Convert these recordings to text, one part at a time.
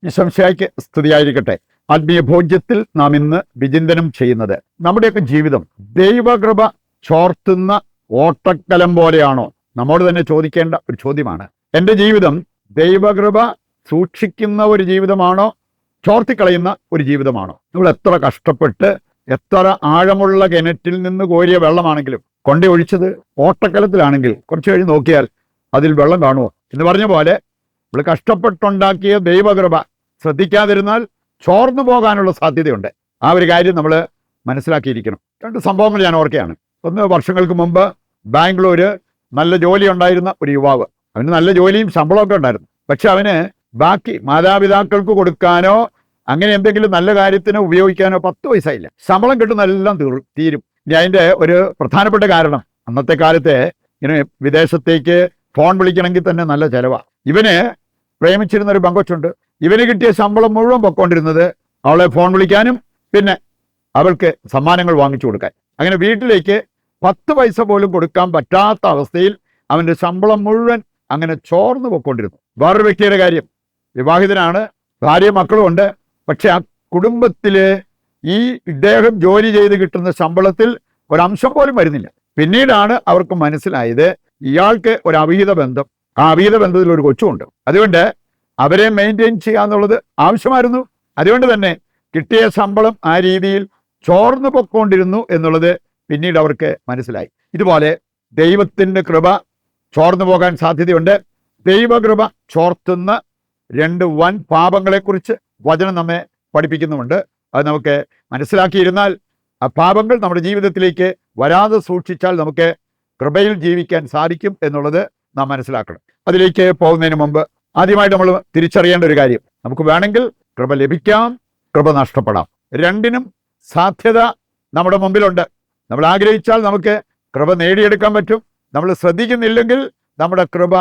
ഈശോമിശിഹായ്ക്ക് സ്തുതിയായിരിക്കട്ടെ. ആത്മീയ ഭോജ്യത്തിൽ നാം ഇന്ന് വിചിന്തനം ചെയ്യുന്നത് നമ്മുടെയൊക്കെ ജീവിതം ദൈവകൃപ ചോർത്തുന്ന ഓട്ടക്കലം പോലെയാണോ? നമ്മോട് തന്നെ ചോദിക്കേണ്ട ഒരു ചോദ്യമാണ്. എൻ്റെ ജീവിതം ദൈവകൃപ സൂക്ഷിക്കുന്ന ഒരു ജീവിതമാണോ, ചോർത്തിക്കളയുന്ന ഒരു ജീവിതമാണോ? നമ്മൾ എത്ര കഷ്ടപ്പെട്ട് എത്ര ആഴമുള്ള കിണറ്റിൽ നിന്ന് കോരിയ വെള്ളമാണെങ്കിലും കൊണ്ടേ ഒഴിച്ചത് ഓട്ടക്കലത്തിലാണെങ്കിൽ കുറച്ച് കഴിഞ്ഞ് നോക്കിയാൽ അതിൽ വെള്ളം കാണുമോ എന്ന് പറഞ്ഞ പോലെ നമ്മൾ കഷ്ടപ്പെട്ടുണ്ടാക്കിയ ദൈവകൃപ ശ്രദ്ധിക്കാതിരുന്നാൽ ചോർന്നു പോകാനുള്ള സാധ്യതയുണ്ട്. ആ ഒരു കാര്യം നമ്മൾ മനസ്സിലാക്കിയിരിക്കണം. രണ്ട് സംഭവങ്ങൾ ഞാൻ ഓർക്കുകയാണ്. ഒന്ന്, വർഷങ്ങൾക്ക് മുമ്പ് ബാംഗ്ലൂര് നല്ല ജോലി ഉണ്ടായിരുന്ന ഒരു യുവാവ്. അവന് നല്ല ജോലിയും ശമ്പളമൊക്കെ ഉണ്ടായിരുന്നു. പക്ഷെ അവന് ബാക്കി മാതാപിതാക്കൾക്ക് കൊടുക്കാനോ അങ്ങനെ എന്തെങ്കിലും നല്ല കാര്യത്തിന് ഉപയോഗിക്കാനോ 10 പൈസ ഇല്ല. ശമ്പളം കിട്ടുന്നതെല്ലാം തീരും. ഇനി അതിൻ്റെ ഒരു പ്രധാനപ്പെട്ട കാരണം, അന്നത്തെ കാലത്തെ ഇങ്ങനെ വിദേശത്തേക്ക് ഫോൺ വിളിക്കണമെങ്കിൽ തന്നെ നല്ല ചിലവാണ്. ഇവന് പ്രേമിച്ചിരുന്ന ഒരു പെങ്കൊച്ചുണ്ട്. ഇവന് കിട്ടിയ ശമ്പളം മുഴുവൻ പൊക്കോണ്ടിരുന്നത് അവളെ ഫോൺ വിളിക്കാനും പിന്നെ അവൾക്ക് സമ്മാനങ്ങൾ വാങ്ങിച്ചു കൊടുക്കാൻ. അങ്ങനെ വീട്ടിലേക്ക് 10 പൈസ പോലും കൊടുക്കാൻ പറ്റാത്ത അവസ്ഥയിൽ അവൻ്റെ ശമ്പളം മുഴുവൻ അങ്ങനെ ചോർന്നു പൊക്കോണ്ടിരുന്നു. വേറൊരു വ്യക്തിയുടെ കാര്യം, വിവാഹിതനാണ്, ഭാര്യ മക്കളും ഉണ്ട്. പക്ഷെ ആ കുടുംബത്തില് ഈ ഇദ്ദേഹം ജോലി ചെയ്ത് കിട്ടുന്ന ശമ്പളത്തിൽ ഒരംശം പോലും വരുന്നില്ല. പിന്നീടാണ് അവർക്ക് മനസ്സിലായത് ഇയാൾക്ക് ഒരു അവിഹിത ബന്ധം, ആ അവിഹിത ബന്ധത്തിൽ ഒരു കൊച്ചുമുണ്ട്. അതുകൊണ്ട് അവരെ മെയിൻറ്റെയിൻ ചെയ്യാന്നുള്ളത് ആവശ്യമായിരുന്നു. അതുകൊണ്ട് തന്നെ കിട്ടിയ ശമ്പളം ആ രീതിയിൽ ചോർന്നു പൊക്കോണ്ടിരുന്നു എന്നുള്ളത് പിന്നീട് അവർക്ക് മനസ്സിലായി. ഇതുപോലെ ദൈവത്തിൻ്റെ കൃപ ചോർന്നു പോകാൻ സാധ്യതയുണ്ട്. ദൈവകൃപ ചോർത്തുന്ന 2 വൻ പാപങ്ങളെക്കുറിച്ച് വചനം നമ്മെ പഠിപ്പിക്കുന്നുമുണ്ട്. അത് നമുക്ക് മനസ്സിലാക്കിയിരുന്നാൽ ആ പാപങ്ങൾ നമ്മുടെ ജീവിതത്തിലേക്ക് വരാതെ സൂക്ഷിച്ചാൽ നമുക്ക് കൃപയിൽ ജീവിക്കാൻ സാധിക്കും എന്നുള്ളത് നാം മനസ്സിലാക്കണം. അതിലേക്ക് പോകുന്നതിന് മുമ്പ് ആദ്യമായിട്ട് നമ്മൾ തിരിച്ചറിയേണ്ട ഒരു കാര്യം, നമുക്ക് വേണമെങ്കിൽ കൃപ ലഭിക്കാം, കൃപ നഷ്ടപ്പെടാം. രണ്ടിനും സാധ്യത നമ്മുടെ മുമ്പിലുണ്ട്. നമ്മൾ ആഗ്രഹിച്ചാൽ നമുക്ക് കൃപ നേടിയെടുക്കാൻ പറ്റും. നമ്മൾ ശ്രദ്ധിക്കുന്നില്ലെങ്കിൽ നമ്മുടെ കൃപ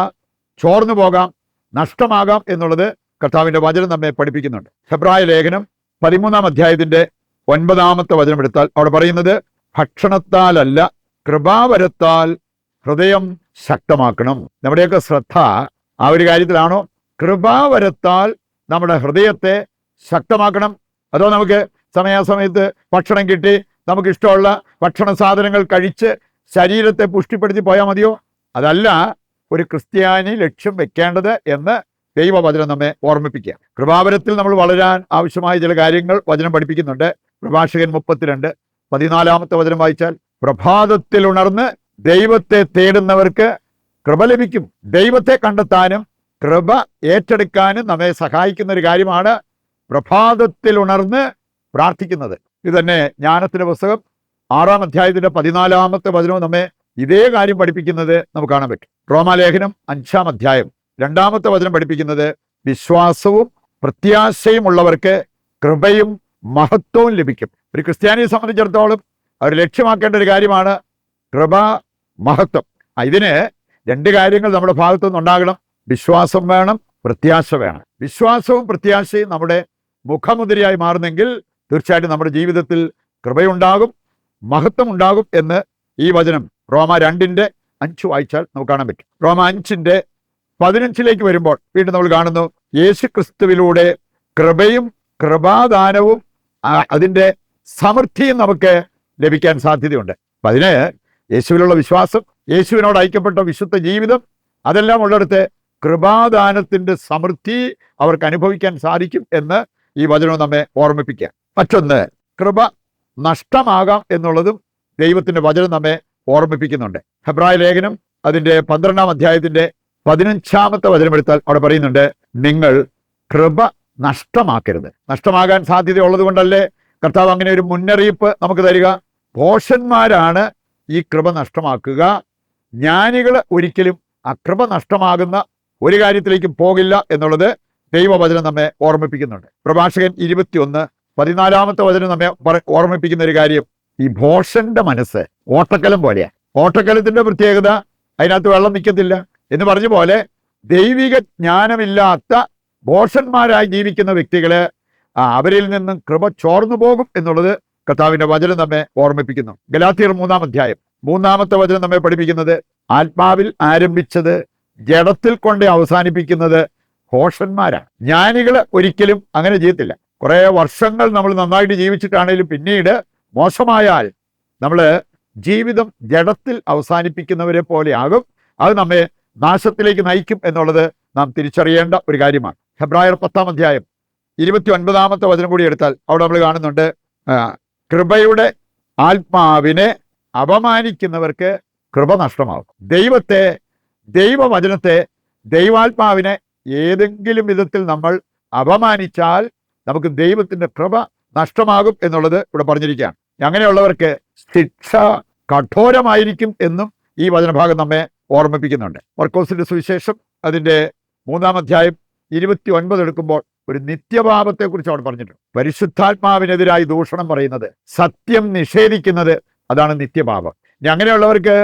ചോർന്നു പോകാം, നഷ്ടമാകാം എന്നുള്ളത് കർത്താവിൻ്റെ വചനം നമ്മെ പഠിപ്പിക്കുന്നുണ്ട്. ഹെബ്രായ ലേഖനം 13-ാം അധ്യായത്തിന്റെ 9-ാമത്തെ വചനം എടുത്താൽ അവിടെ പറയുന്നത്, ഭക്ഷണത്താലല്ല കൃപാവരത്താൽ ഹൃദയം ശക്തമാക്കണം. നമ്മുടെയൊക്കെ ശ്രദ്ധ ആ ഒരു കാര്യത്തിലാണോ? കൃപാവരത്താൽ നമ്മുടെ ഹൃദയത്തെ ശക്തമാക്കണം. അതോ നമുക്ക് സമയാസമയത്ത് ഭക്ഷണം കിട്ടി നമുക്ക് ഇഷ്ടമുള്ള ഭക്ഷണ സാധനങ്ങൾ കഴിച്ച് ശരീരത്തെ പുഷ്ടിപ്പെടുത്തി പോയാൽ മതിയോ? അതല്ല ഒരു ക്രിസ്ത്യാനി ലക്ഷ്യം വെക്കേണ്ടത് എന്ന് ദൈവവചനം നമ്മെ ഓർമ്മിപ്പിക്കുക. കൃപാവരത്തിൽ നമ്മൾ വളരാൻ ആവശ്യമായ ചില കാര്യങ്ങൾ വചനം പഠിപ്പിക്കുന്നുണ്ട്. പ്രഭാഷകൻ 32:14 വചനം വായിച്ചാൽ, പ്രഭാതത്തിൽ ഉണർന്ന് ദൈവത്തെ തേടുന്നവർക്ക് കൃപ ലഭിക്കും. ദൈവത്തെ കണ്ടെത്താനും കൃപ ഏറ്റെടുക്കാനും നമ്മെ സഹായിക്കുന്ന ഒരു കാര്യമാണ് പ്രഭാതത്തിൽ ഉണർന്ന് പ്രാർത്ഥിക്കുന്നത്. ഇത് തന്നെ ജ്ഞാനത്തിന്റെ പുസ്തകം 6-ാം അധ്യായത്തിന്റെ 14-ാമത്തെ വചനവും നമ്മെ ഇതേ കാര്യം പഠിപ്പിക്കുന്നത് നമുക്ക് കാണാൻ പറ്റും. റോമാലേഖനം 5-ാം അധ്യായം 2-ാമത്തെ വചനം പഠിപ്പിക്കുന്നത്, വിശ്വാസവും പ്രത്യാശയും ഉള്ളവർക്ക് കൃപയും മഹത്വവും ലഭിക്കും. ഒരു ക്രിസ്ത്യാനിയെ സംബന്ധിച്ചിടത്തോളം അവർ ലക്ഷ്യമാക്കേണ്ട ഒരു കാര്യമാണ് കൃപ, മഹത്വം. ഇതിന് 2 കാര്യങ്ങൾ നമ്മുടെ ഭാഗത്തുനിന്ന് ഉണ്ടാകണം. വിശ്വാസം വേണം, പ്രത്യാശ വേണം. വിശ്വാസവും പ്രത്യാശയും നമ്മുടെ മുഖമുദ്രയായി മാറുന്നെങ്കിൽ തീർച്ചയായിട്ടും നമ്മുടെ ജീവിതത്തിൽ കൃപയുണ്ടാകും, മഹത്വം ഉണ്ടാകും എന്ന് ഈ വചനം റോമ 2:5 വായിച്ചാൽ നമുക്ക് കാണാൻ പറ്റും. റോമ 5:15 വരുമ്പോൾ വീണ്ടും നമ്മൾ കാണുന്നു, യേശു ക്രിസ്തുവിലൂടെ കൃപയും കൃപാദാനവും അതിൻ്റെ സമൃദ്ധിയും നമുക്ക് ലഭിക്കാൻ സാധ്യതയുണ്ട്. അപ്പം അതിന് യേശുവിലുള്ള വിശ്വാസം, യേശുവിനോട് ഐക്യപ്പെട്ട വിശുദ്ധ ജീവിതം, അതെല്ലാം ഉള്ളിടത്ത് കൃപാദാനത്തിൻ്റെ സമൃദ്ധി അവർക്ക് അനുഭവിക്കാൻ സാധിക്കും എന്ന് ഈ വചനം നമ്മെ ഓർമ്മിപ്പിക്കുക. മറ്റൊന്ന്, കൃപ നഷ്ടമാകാം എന്നുള്ളതും ദൈവത്തിൻ്റെ വചനം നമ്മെ ഓർമ്മിപ്പിക്കുന്നുണ്ട്. ഹെബ്രായ ലേഖനം അതിൻ്റെ 12-ാം അധ്യായത്തിന്റെ 15-ാമത്തെ വചനം എടുത്താൽ അവിടെ പറയുന്നുണ്ട്, നിങ്ങൾ കൃപ നഷ്ടമാക്കരുത്. നഷ്ടമാകാൻ സാധ്യതയുള്ളത് കൊണ്ടല്ലേ കർത്താവ് അങ്ങനെ ഒരു മുന്നറിയിപ്പ് നമുക്ക് തരിക. ഭോഷന്മാരാണ് ഈ കൃപ നഷ്ടമാക്കുക. ജ്ഞാനികൾ ഒരിക്കലും ആ കൃപ നഷ്ടമാകുന്ന ഒരു കാര്യത്തിലേക്കും പോകില്ല എന്നുള്ളത് ദൈവവചനം നമ്മെ ഓർമ്മിപ്പിക്കുന്നുണ്ട്. പ്രഭാഷകൻ 21:14 വചനം നമ്മെ ഓർമ്മിപ്പിക്കുന്ന ഒരു കാര്യം, ഈ ഭോഷന്റെ മനസ്സ് ഓട്ടക്കലം പോലെയാണ്. ഓട്ടക്കലത്തിന്റെ പ്രത്യേകത അതിനകത്ത് വെള്ളം നിൽക്കത്തില്ല എന്ന് പറഞ്ഞ പോലെ ദൈവിക ജ്ഞാനമില്ലാത്ത ഭോഷന്മാരായി ജീവിക്കുന്ന വ്യക്തികള് അവരിൽ നിന്നും കൃപ ചോർന്നു പോകും എന്നുള്ളത് കർത്താവിന്റെ വചനം നമ്മെ ഓർമ്മിപ്പിക്കുന്നു. ഗലാത്യർ 3-ാം അധ്യായം 3-ാമത്തെ വചനം നമ്മെ പഠിപ്പിക്കുന്നത്, ആത്മാവിൽ ആരംഭിച്ചത് ജഡത്തിൽ കൊണ്ട് അവസാനിപ്പിക്കുന്നത് ഭോഷന്മാരാണ്. ജ്ഞാനികൾ ഒരിക്കലും അങ്ങനെ ചെയ്യത്തില്ല. കുറെ വർഷങ്ങൾ നമ്മൾ നന്നായിട്ട് ജീവിച്ചിട്ടാണെങ്കിലും പിന്നീട് മോശമായാൽ നമ്മൾ ജീവിതം ജഡത്തിൽ അവസാനിപ്പിക്കുന്നവരെ പോലെയാകും. അത് നമ്മെ നാശത്തിലേക്ക് നയിക്കും എന്നുള്ളത് നാം തിരിച്ചറിയേണ്ട ഒരു കാര്യമാണ്. ഹെബ്രായർ 10-ാം അധ്യായം 29-ാമത്തെ വചനം കൂടി എടുത്താൽ അവിടെ നമ്മൾ കാണുന്നുണ്ട്, കൃപയുടെ ആത്മാവിനെ അപമാനിക്കുന്നവർക്ക് കൃപ നഷ്ടമാകും. ദൈവത്തെ, ദൈവവചനത്തെ, ദൈവാത്മാവിനെ ഏതെങ്കിലും വിധത്തിൽ നമ്മൾ അപമാനിച്ചാൽ നമുക്ക് ദൈവത്തിന്റെ കൃപ നഷ്ടമാകും എന്നുള്ളത് ഇവിടെ പറഞ്ഞിരിക്കുകയാണ്. അങ്ങനെയുള്ളവർക്ക് ശിക്ഷ കഠോരമായിരിക്കും എന്നും ഈ വചനഭാഗം നമ്മെ ഓർമ്മിപ്പിക്കുന്നുണ്ട്. മർക്കോസിന്റെ സുവിശേഷം അതിൻ്റെ 3-ാം അധ്യായം 29 എടുക്കുമ്പോൾ ഒരു നിത്യപാപത്തെക്കുറിച്ച് അവിടെ പറഞ്ഞിട്ടുണ്ട്. പരിശുദ്ധാത്മാവിനെതിരായി ദൂഷണം പറയുന്നത്, സത്യം നിഷേധിക്കുന്നത്, അതാണ് നിത്യപാപം. ഇനി അങ്ങനെയുള്ളവർക്ക്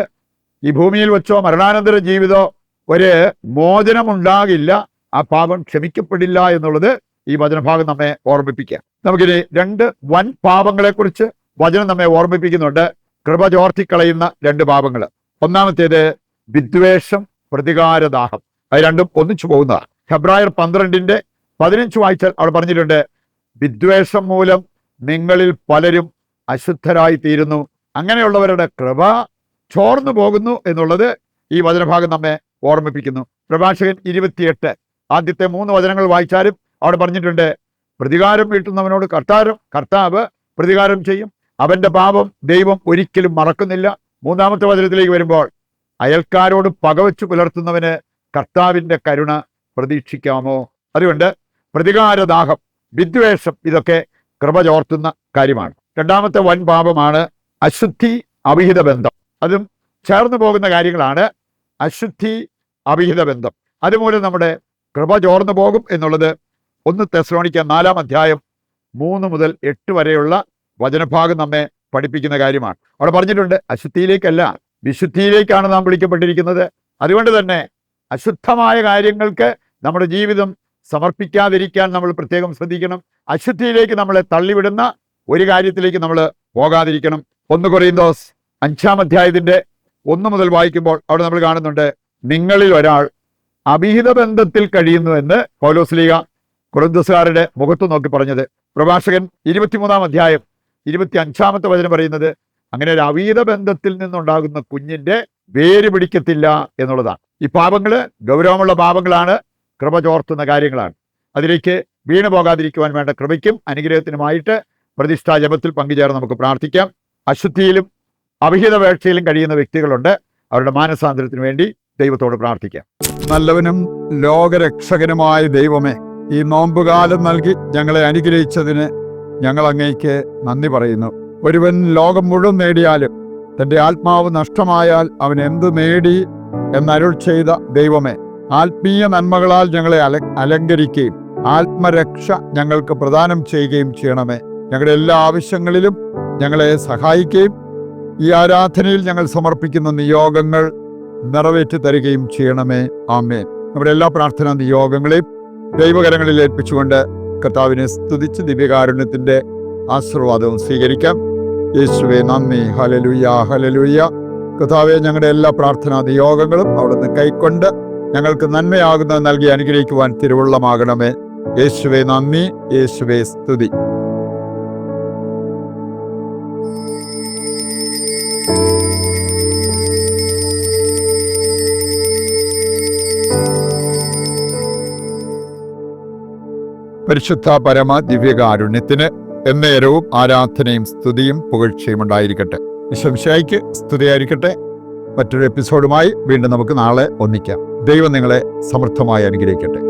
ഈ ഭൂമിയിൽ വെച്ചോ മരണാനന്തര ജീവിതമോ ഒരു മോചനമുണ്ടാകില്ല, ആ പാപം ക്ഷമിക്കപ്പെടില്ല എന്നുള്ളത് ഈ വചനഭാഗം നമ്മെ ഓർമ്മിപ്പിക്കുക. നമുക്കിനി 2 വൻ പാപങ്ങളെക്കുറിച്ച് വചനം നമ്മെ ഓർമ്മിപ്പിക്കുന്നുണ്ട്. കൃപ ചോർത്തിക്കളയുന്ന 2 പാപങ്ങൾ. ഒന്നാമത്തേത് വിദ്വേഷം, പ്രതികാരദാഹം. അത് രണ്ടും ഒന്നിച്ചു പോകുന്നതാണ്. ഹെബ്രായർ 12:15 വായിച്ചാൽ അവിടെ പറഞ്ഞിട്ടുണ്ട്, വിദ്വേഷം മൂലം നിങ്ങളിൽ പലരും അശുദ്ധരായി തീരുന്നു, അങ്ങനെയുള്ളവരുടെ കൃപ ചോർന്നു പോകുന്നു എന്നുള്ളത് ഈ വചനഭാഗം നമ്മെ ഓർമ്മിപ്പിക്കുന്നു. പ്രഭാഷകൻ 28 ആദ്യത്തെ 3 വചനങ്ങൾ വായിച്ചാലും അവിടെ പറഞ്ഞിട്ടുണ്ട്, പ്രതികാരം വീട്ടുന്നവനോട് കർത്താവ് പ്രതികാരം ചെയ്യും, അവന്റെ പാപം ദൈവം ഒരിക്കലും മറക്കുന്നില്ല. 3-ാമത്തെ വചനത്തിലേക്ക് വരുമ്പോൾ, അയൽക്കാരോട് പകവച്ചു പുലർത്തുന്നവന് കർത്താവിന്റെ കരുണ പ്രതീക്ഷിക്കാമോ? അതുകൊണ്ട് പ്രതികാരദാഹം, വിദ്വേഷം, ഇതൊക്കെ കൃപ ചോർത്തുന്ന കാര്യമാണ്. 2-ാമത്തെ വൻ പാപമാണ് അശുദ്ധി, അവിഹിത ബന്ധം. അതും ചേർന്ന് പോകുന്ന കാര്യങ്ങളാണ്. അശുദ്ധി, അവിഹിത ബന്ധം, അതുമൂലം നമ്മുടെ കൃപ ചോർന്നു പോകും എന്നുള്ളത് 1 തെസ്സലോനിക്കർ 4-ാം അധ്യായം 3 മുതൽ 8 വരെയുള്ള വചനഭാഗം നമ്മെ പഠിപ്പിക്കുന്ന കാര്യമാണ്. അവിടെ പറഞ്ഞിട്ടുണ്ട്, അശുദ്ധിയിലേക്കല്ല വിശുദ്ധിയിലേക്കാണ് നാം വിളിക്കപ്പെട്ടിരിക്കുന്നത്. അതുകൊണ്ട് തന്നെ അശുദ്ധമായ കാര്യങ്ങൾക്ക് നമ്മുടെ ജീവിതം സമർപ്പിക്കാതിരിക്കാൻ നമ്മൾ പ്രത്യേകം ശ്രദ്ധിക്കണം. അശുദ്ധിയിലേക്ക് നമ്മളെ തള്ളിവിടുന്ന ഒരു കാര്യത്തിലേക്ക് നമ്മൾ പോകാതിരിക്കണം. 1 കൊരിന്തോസ് 5-ാം അധ്യായത്തിന്റെ 1 മുതൽ വായിക്കുമ്പോൾ അവിടെ നമ്മൾ കാണുന്നുണ്ട്, നിങ്ങളിൽ ഒരാൾ അവിഹിത ബന്ധത്തിൽ കഴിയുന്നു എന്ന് പൗലോസ്ലീഹ കൊരിന്തോസുകാരുടെ മുഖത്ത് നോക്കി പറഞ്ഞത്. പ്രഭാഷകൻ 23-ാം അധ്യായം 25-ാമത്തെ വചനം പറയുന്നത്, അങ്ങനെ ഒരു അവിഹിത ബന്ധത്തിൽ നിന്നുണ്ടാകുന്ന കുഞ്ഞിന്റെ വേര് പിടിക്കത്തില്ല എന്നുള്ളതാണ്. ഈ പാപങ്ങൾ ഗൗരവമുള്ള പാപങ്ങളാണ്, കൃപ ചോർത്തുന്ന കാര്യങ്ങളാണ്. അതിലേക്ക് വീണു പോകാതിരിക്കുവാൻ വേണ്ട കൃപയ്ക്കും അനുഗ്രഹത്തിനുമായിട്ട് പ്രതിഷ്ഠാ ജപത്തിൽ പങ്കുചേർന്ന് നമുക്ക് പ്രാർത്ഥിക്കാം. അശുദ്ധിയിലും അവിഹിത വേഴ്ചയിലും കഴിയുന്ന വ്യക്തികളുണ്ട്. അവരുടെ മാനസാന്തരത്തിന് വേണ്ടി ദൈവത്തോട് പ്രാർത്ഥിക്കാം. നല്ലവനും ലോകരക്ഷകനുമായ ദൈവമേ, ഈ നോമ്പുകാലം നൽകി ഞങ്ങളെ അനുഗ്രഹിച്ചതിന് ഞങ്ങൾ അങ്ങേക്ക് നന്ദി പറയുന്നു. ഒരുവൻ ലോകം മുഴുവൻ നേടിയാലും തൻ്റെ ആത്മാവ് നഷ്ടമായാൽ അവൻ എന്ത് നേടി എന്നരുൾ ചെയ്ത ദൈവമേ, ആത്മീയ നന്മകളാൽ ഞങ്ങളെ അലങ്കരിക്കുകയും ആത്മരക്ഷ ഞങ്ങൾക്ക് പ്രദാനം ചെയ്യുകയും ചെയ്യണമേ. ഞങ്ങളുടെ എല്ലാ ആവശ്യങ്ങളിലും ഞങ്ങളെ സഹായിക്കുകയും ഈ ആരാധനയിൽ ഞങ്ങൾ സമർപ്പിക്കുന്ന നിയോഗങ്ങൾ നിറവേറ്റി തരികയും ചെയ്യണമേ. ആമേൻ. നമ്മുടെ എല്ലാ പ്രാർത്ഥനാ നിയോഗങ്ങളെയും ദൈവകരങ്ങളിൽ ഏൽപ്പിച്ചുകൊണ്ട് കർത്താവിനെ സ്തുതിച്ച് ദിവ്യകാരുണ്യത്തിന്റെ ആശീർവാദവും സ്വീകരിക്കാം. യേശുവേ നന്ദി. Hallelujah, hallelujah. കർത്താവേ, ഞങ്ങളുടെ എല്ലാ പ്രാർത്ഥനാ നിയോഗങ്ങളും അവിടുന്ന് കൈക്കൊണ്ട് ഞങ്ങൾക്ക് നന്മയാകുന്നത് നൽകി അനുഗ്രഹിക്കുവാൻ തിരുവുള്ളമാകണമേ. യേശുവേ നന്ദി, യേശുവേ സ്തുതി. പരിശുദ്ധ പരമ ദിവ്യകാരുണ്യത്തിന് എന്നേരവും ആരാധനയും സ്തുതിയും പുകഴ്ചയും ഉണ്ടായിരിക്കട്ടെ. ഈശോമിശിഹായ്ക്ക് സ്തുതിയായിരിക്കട്ടെ. മറ്റൊരു എപ്പിസോഡുമായി വീണ്ടും നമുക്ക് നാളെ ഒന്നിക്കാം. ദൈവം നിങ്ങളെ സമൃദ്ധമായി അനുഗ്രഹിക്കട്ടെ.